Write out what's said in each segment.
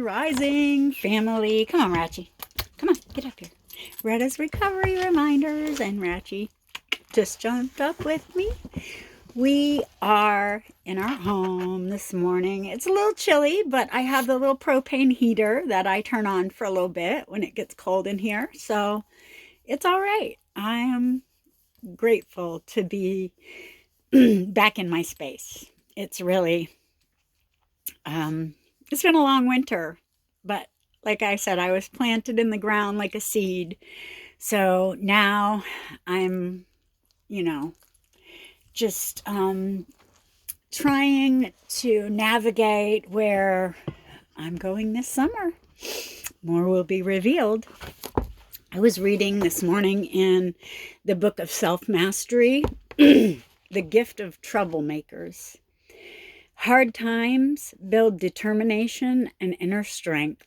Rising family. Come on, Ratchy. Come on, get up here. Retta's recovery reminders, and Ratchy just jumped up with me. We are in our home this morning. It's a little chilly, but I have the little propane heater that I turn on for a little bit when it gets cold in here. So it's all right. I am grateful to be back in my space. It's really, it's been a long winter, but like I said, I was planted in the ground like a seed. So now I'm, just trying to navigate where I'm going this summer. More will be revealed. I was reading this morning in the book of self-mastery, The Gift of Troublemakers. Hard times build determination and inner strength.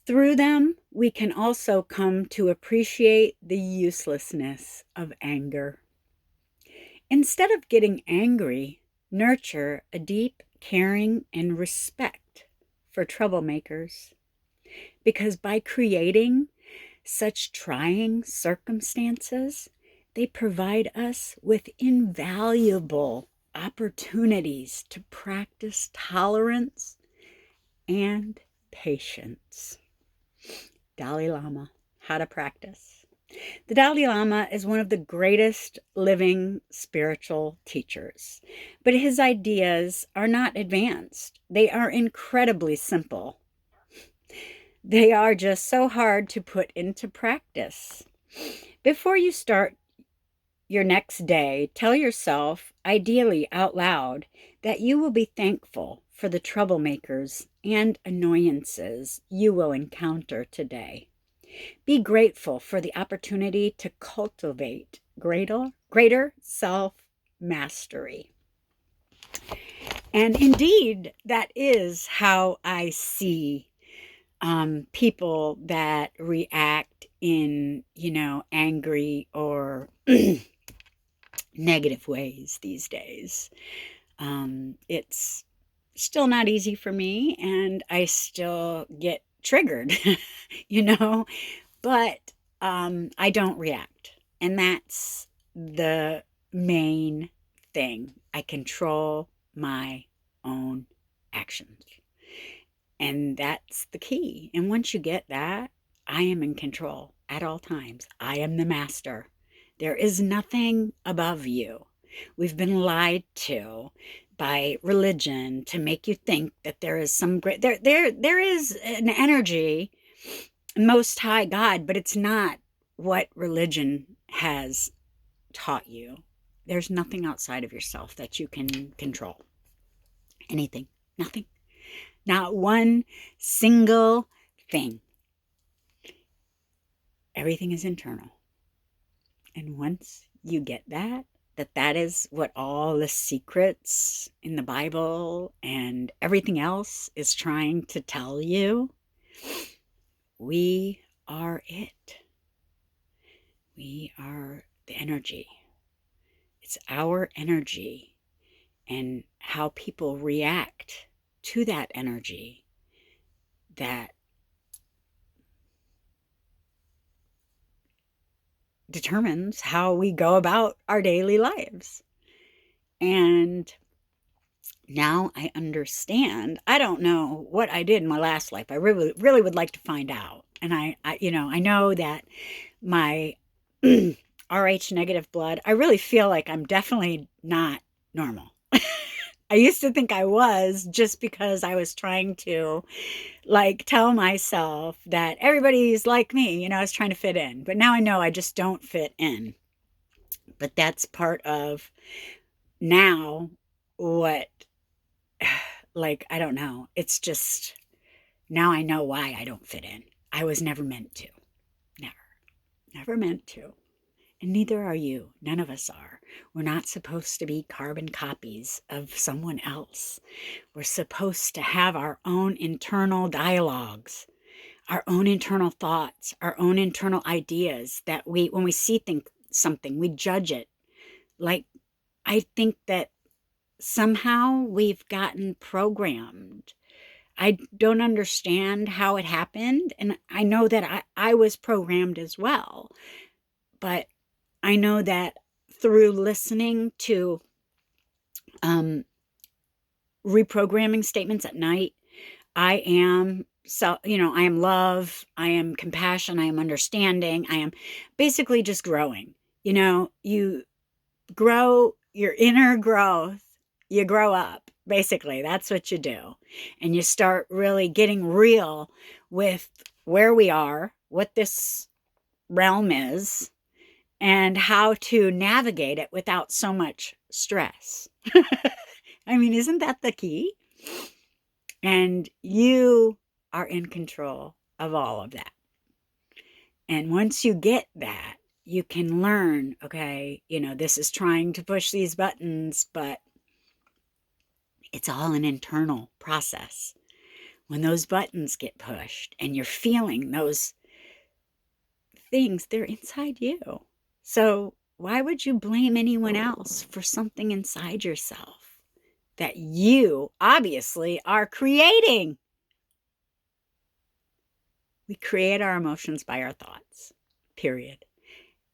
Through them, we can also come to appreciate the uselessness of anger. Instead of getting angry, nurture a deep caring and respect for troublemakers. Because by creating such trying circumstances, they provide us with invaluable opportunities to practice tolerance and patience. Dalai Lama, how to practice. The Dalai Lama is one of the greatest living spiritual teachers, but his ideas are not advanced. They are incredibly simple. They are just so hard to put into practice. Before you start your next day, tell yourself, ideally out loud, that you will be thankful for the troublemakers and annoyances you will encounter today. Be grateful for the opportunity to cultivate greater self-mastery. And indeed, that is how I see people that react in, angry or negative ways these days. It's still not easy for me, and I still get triggered, but I don't react. And that's the main thing. I control my own actions. And that's the key. And once you get that, I am in control at all times. I am the master. There is nothing above you. We've been lied to by religion to make you think that there is some great, there is an energy, most high God, but it's not what religion has taught you. There's nothing outside of yourself that you can control. Anything, nothing. Not one single thing. Everything is internal. And once you get that is what all the secrets in the Bible and everything else is trying to tell you, we are it. We are the energy. It's our energy and how people react to that energy that determines how we go about our daily lives. And now I understand. I don't know what I did in my last life. I really, really would like to find out. And I know that my RH negative blood, I really feel like I'm definitely not normal. I used to think I was, just because I was trying to tell myself that everybody's like me, I was trying to fit in. But now I know I just don't fit in. But that's part of now what, I don't know. It's just, now I know why I don't fit in. I was never meant to. Never meant to. And neither are you. None of us are. We're not supposed to be carbon copies of someone else. We're supposed to have our own internal dialogues, our own internal thoughts, our own internal ideas that when we see something, we judge it. I think that somehow we've gotten programmed I don't understand how it happened. And I know that I was programmed as well. But I know that through listening to reprogramming statements at night, I am I am love, I am compassion, I am understanding, I am basically just growing. You grow your inner growth, you grow up. Basically, that's what you do. And you start really getting real with where we are, what this realm is, and how to navigate it without so much stress. I mean, isn't that the key? And you are in control of all of that. And once you get that, you can learn, okay, this is trying to push these buttons, but it's all an internal process. When those buttons get pushed and you're feeling those things, they're inside you. So why would you blame anyone else for something inside yourself that you obviously are creating? We create our emotions by our thoughts, period.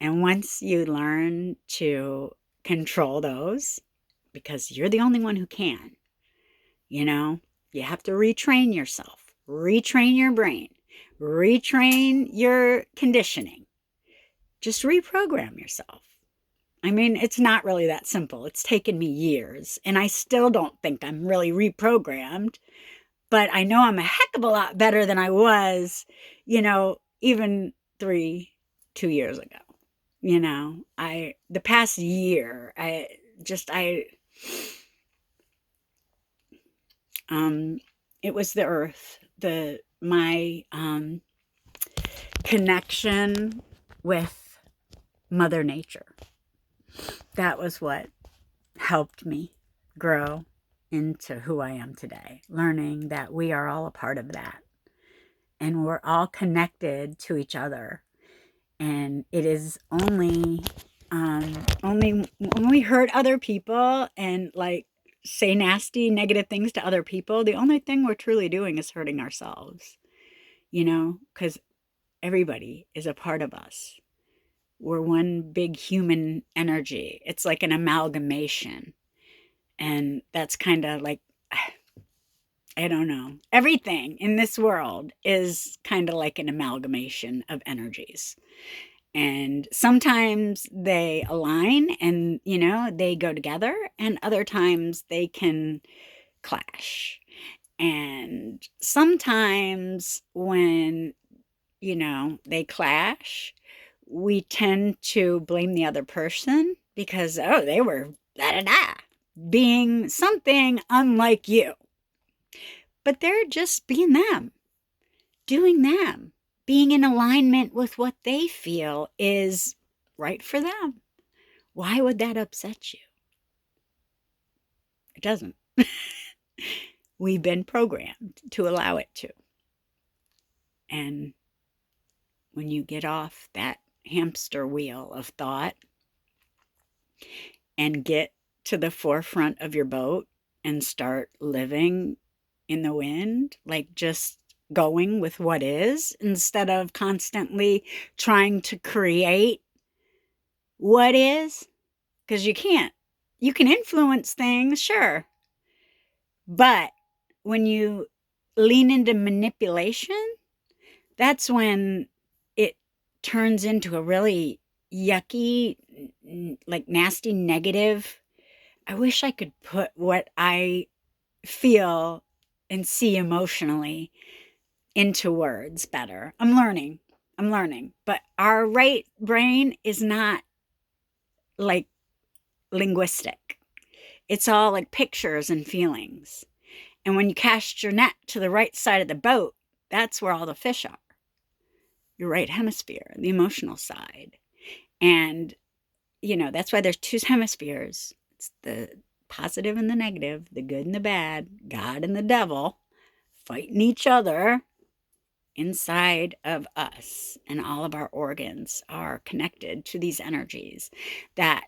And once you learn to control those, because you're the only one who can, you have to retrain yourself, retrain your brain, retrain your conditioning. Just reprogram yourself. I mean, it's not really that simple. It's taken me years, and I still don't think I'm really reprogrammed, but I know I'm a heck of a lot better than I was, even 2 years ago. The past year, it was the earth, my connection with Mother Nature. That was what helped me grow into who I am today, learning that we are all a part of that and we're all connected to each other. And it is only when we hurt other people and say nasty, negative things to other people, the only thing we're truly doing is hurting ourselves, because everybody is a part of us. We're one big human energy. It's like an amalgamation. And that's kind of like, I don't know. Everything in this world is kind of like an amalgamation of energies. And sometimes they align and, they go together, and other times they can clash. And sometimes when, they clash, we tend to blame the other person because, oh, they were da da da, being something unlike you. But they're just being them, doing them, being in alignment with what they feel is right for them. Why would that upset you? It doesn't. We've been programmed to allow it to. And when you get off that hamster wheel of thought and get to the forefront of your boat and start living in the wind, like just going with what is instead of constantly trying to create what is, because you can't. You can influence things, sure, but when you lean into manipulation, that's when it turns into a really yucky, like nasty, negative. I wish I could put what I feel and see emotionally into words better. I'm learning. But our right brain is not like linguistic. It's all like pictures and feelings. And when you cast your net to the right side of the boat, that's where all the fish are. Your right hemisphere, the emotional side. And, that's why there's two hemispheres. It's the positive and the negative, the good and the bad, God and the devil fighting each other inside of us. And all of our organs are connected to these energies that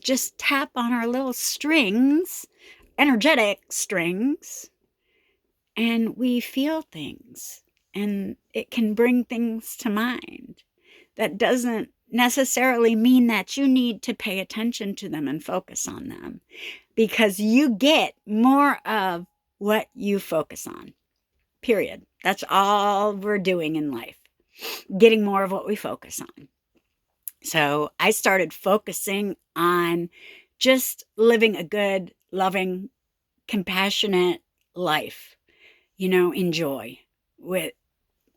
just tap on our little strings, energetic strings, and we feel things, and it can bring things to mind. That doesn't necessarily mean that you need to pay attention to them and focus on them, because you get more of what you focus on, period. That's all we're doing in life, getting more of what we focus on. So I started focusing on just living a good, loving, compassionate life, enjoy with.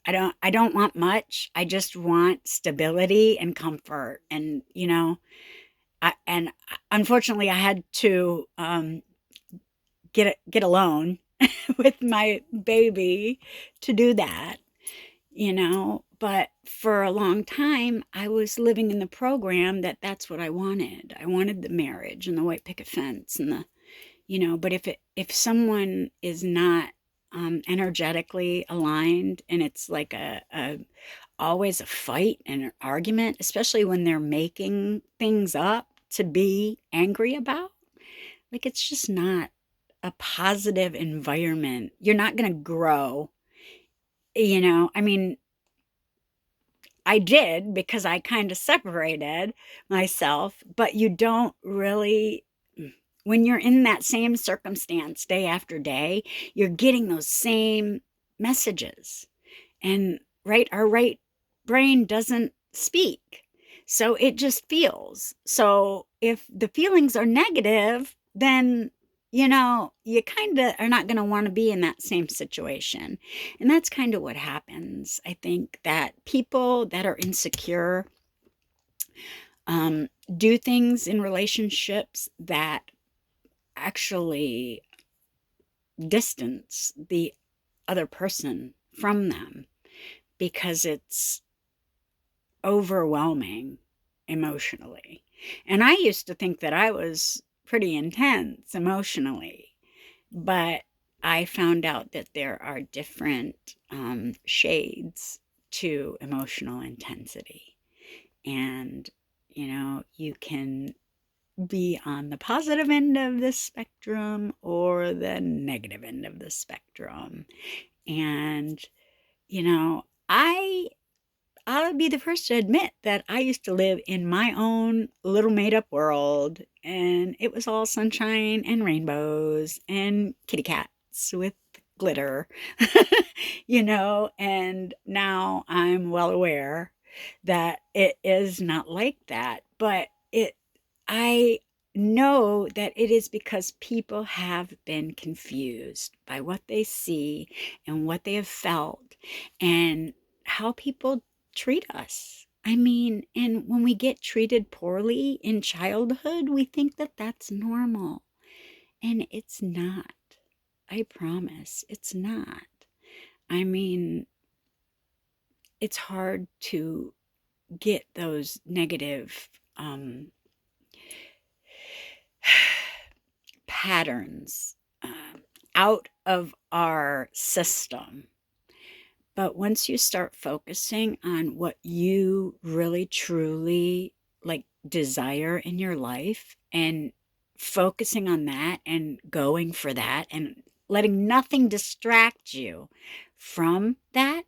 I don't want much. I just want stability and comfort. And, and unfortunately I had to get a loan with my baby to do that, but for a long time I was living in the program that's what I wanted. I wanted the marriage and the white picket fence and but if someone is not energetically aligned, and it's like a always a fight and an argument, especially when they're making things up to be angry about, like, it's just not a positive environment. You're not going to grow. I mean, I did, because I kind of separated myself, but you don't really, when you're in that same circumstance day after day, you're getting those same messages. And our right brain doesn't speak. So it just feels. So if the feelings are negative, then you kind of are not going to want to be in that same situation. And that's kind of what happens. I think that people that are insecure do things in relationships that actually distance the other person from them, because it's overwhelming emotionally. And I used to think that I was pretty intense emotionally, but I found out that there are different shades to emotional intensity. And, you can be on the positive end of the spectrum or the negative end of the spectrum. And, I'll be the first to admit that I used to live in my own little made up world, and it was all sunshine and rainbows and kitty cats with glitter, and now I'm well aware that it is not like that. But I know that it is because people have been confused by what they see and what they have felt and how people treat us. I mean, and when we get treated poorly in childhood, we think that that's normal. And it's not. I promise, it's not. I mean, it's hard to get those negative patterns out of our system. But once you start focusing on what you really truly like desire in your life, and focusing on that and going for that and letting nothing distract you from that,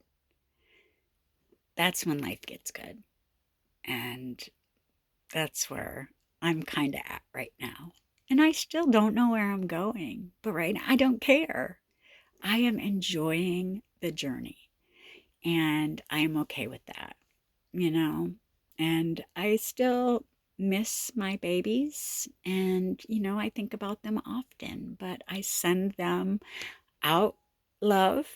that's when life gets good. And that's where I'm kind of at right now. And I still don't know where I'm going, but right now I don't care. I am enjoying the journey, and I'm okay with that, and I still miss my babies, and I think about them often, but I send them out love,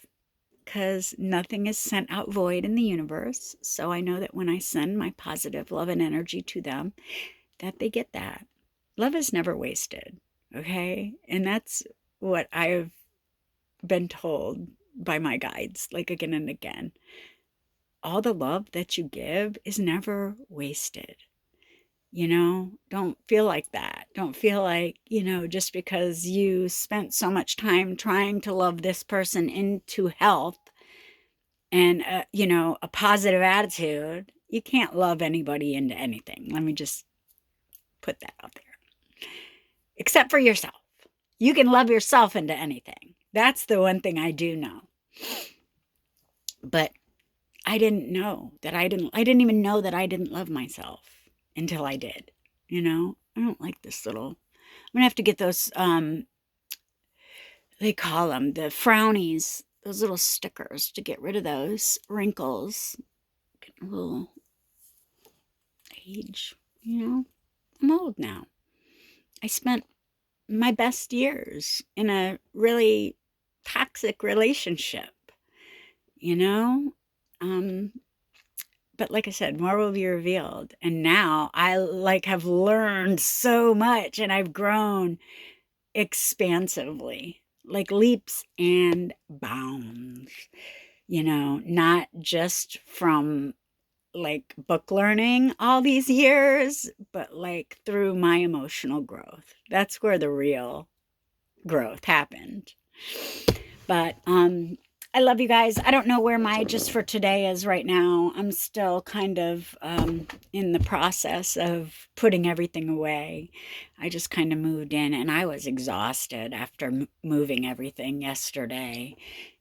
because nothing is sent out void in the universe. So I know that when I send my positive love and energy to them, that they get that. Love is never wasted, okay? And that's what I've been told by my guides, like, again and again. All the love that you give is never wasted. Don't feel like that. Don't feel like, just because you spent so much time trying to love this person into health and, a positive attitude, you can't love anybody into anything. Let me just put that out there. Except for yourself. You can love yourself into anything. That's the one thing I do know. But I didn't know that I didn't even know that I didn't love myself until I did. I don't like this little, I'm gonna have to get those, they call them the frownies, those little stickers to get rid of those wrinkles. Getting a little age, I'm old now. I spent my best years in a really toxic relationship, you know? Um, but like I said, more will be revealed. And now I have learned so much and I've grown expansively, like leaps and bounds, not just from like book learning all these years, but like through my emotional growth. That's where the real growth happened. But I love you guys. I don't know where my just for today is right now. I'm still kind of in the process of putting everything away. I just kind of moved in and I was exhausted after moving everything yesterday.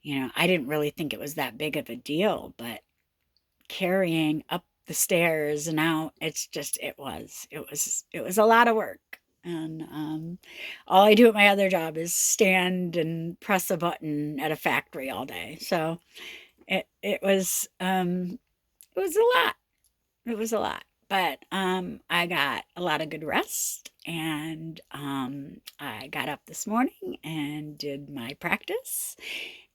I didn't really think it was that big of a deal, but carrying up the stairs and out, it was a lot of work. And all I do at my other job is stand and press a button at a factory all day. So it was a lot. It was a lot. But I got a lot of good rest, and I got up this morning and did my practice,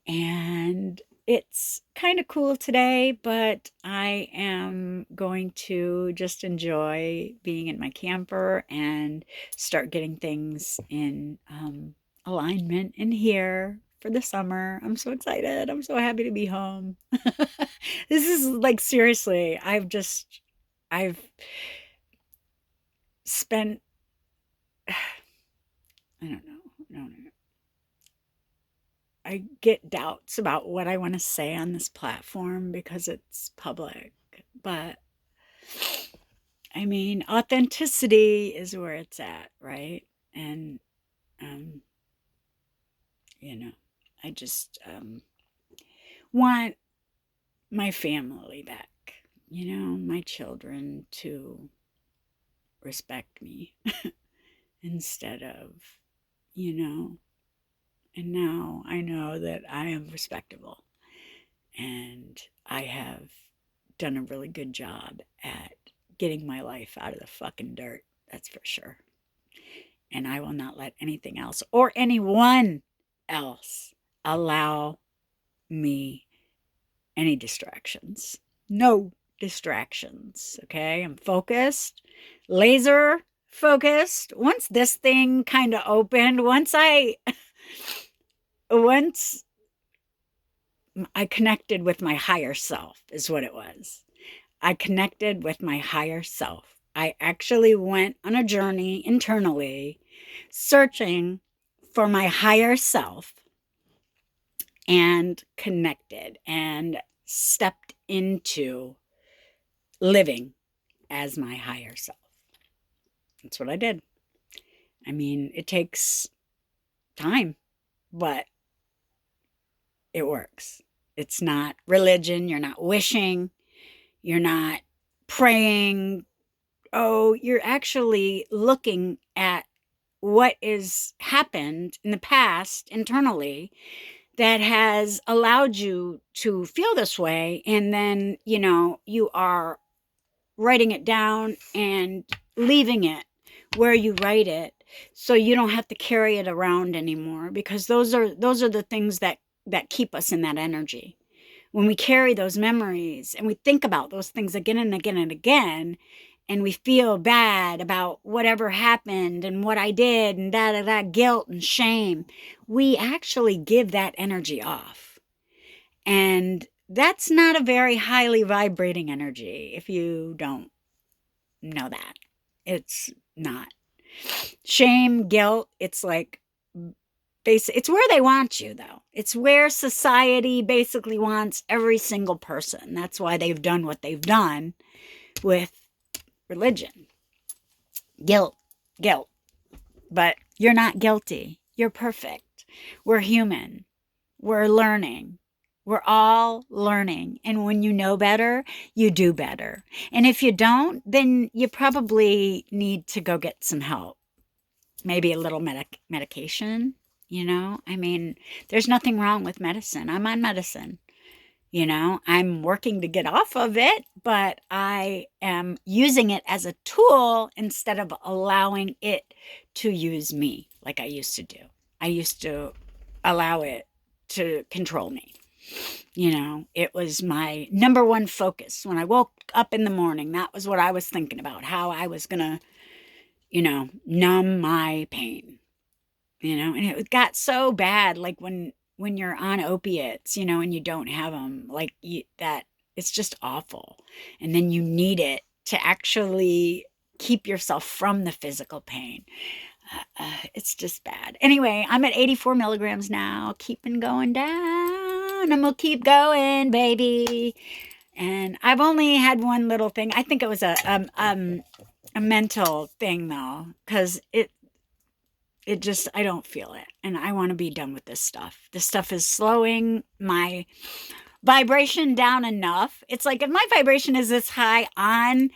and it's kind of cool today, but I am going to just enjoy being in my camper and start getting things in alignment in here for the summer. I'm so excited. I'm so happy to be home. This is like, seriously, I've spent, I don't know. I don't know. I get doubts about what I want to say on this platform because it's public. But I mean, authenticity is where it's at, right? And, um, you know, I just want my family back, my children to respect me instead of, you know, and now I know that I am respectable and I have done a really good job at getting my life out of the fucking dirt. That's for sure. And I will not let anything else or anyone else allow me any distractions. No distractions. Okay. I'm focused, laser focused. Once this thing kind of opened, once I connected with my higher self, is what it was. I connected with my higher self. I actually went on a journey internally, searching for my higher self, and connected and stepped into living as my higher self. That's what I did. I mean, it takes time, but it works. It's not religion. You're not wishing. You're not praying. Oh, you're actually looking at what has happened in the past internally that has allowed you to feel this way. And then, you are writing it down and leaving it where you write it so you don't have to carry it around anymore, because those are the things that keep us in that energy. When we carry those memories and we think about those things again and again and again, and we feel bad about whatever happened and what I did and that guilt and shame, we actually give that energy off. And that's not a very highly vibrating energy if you don't know that. It's not. Shame, guilt, it's like, it's where they want you, though. It's where society basically wants every single person. That's why they've done what they've done with religion. Guilt. But you're not guilty. You're perfect. We're human. We're learning. We're all learning. And when you know better, you do better. And if you don't, then you probably need to go get some help. Maybe a little medication, you know? I mean, there's nothing wrong with medicine. I'm on medicine. You know, I'm working to get off of it, but I am using it as a tool instead of allowing it to use me like I used to do. I used to allow it to control me. You know, it was my number one focus. When I woke up in the morning, that was what I was thinking about, how I was going to, numb my pain, and it got so bad, like when you're on opiates, and you don't have them, like that, it's just awful. And then you need it to actually keep yourself from the physical pain. It's just bad. Anyway, I'm at 84 milligrams now, keeping going down. I'm gonna keep going, baby. And I've only had one little thing. I think it was a mental thing though, because it just, I don't feel it. And I want to be done with this stuff. This stuff is slowing my vibration down enough. It's like if my vibration is this high on,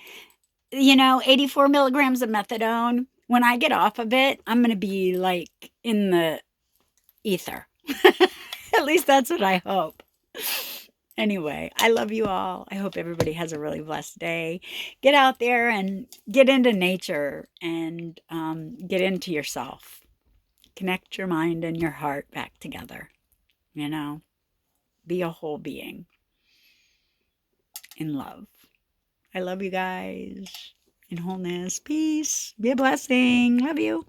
84 milligrams of methadone, when I get off of it, I'm going to be like in the ether. At least that's what I hope. Anyway, I love you all. I hope everybody has a really blessed day. Get out there and get into nature and get into yourself. Connect your mind and your heart back together. Be a whole being in love. I love you guys. In wholeness. Peace. Be a blessing. Love you.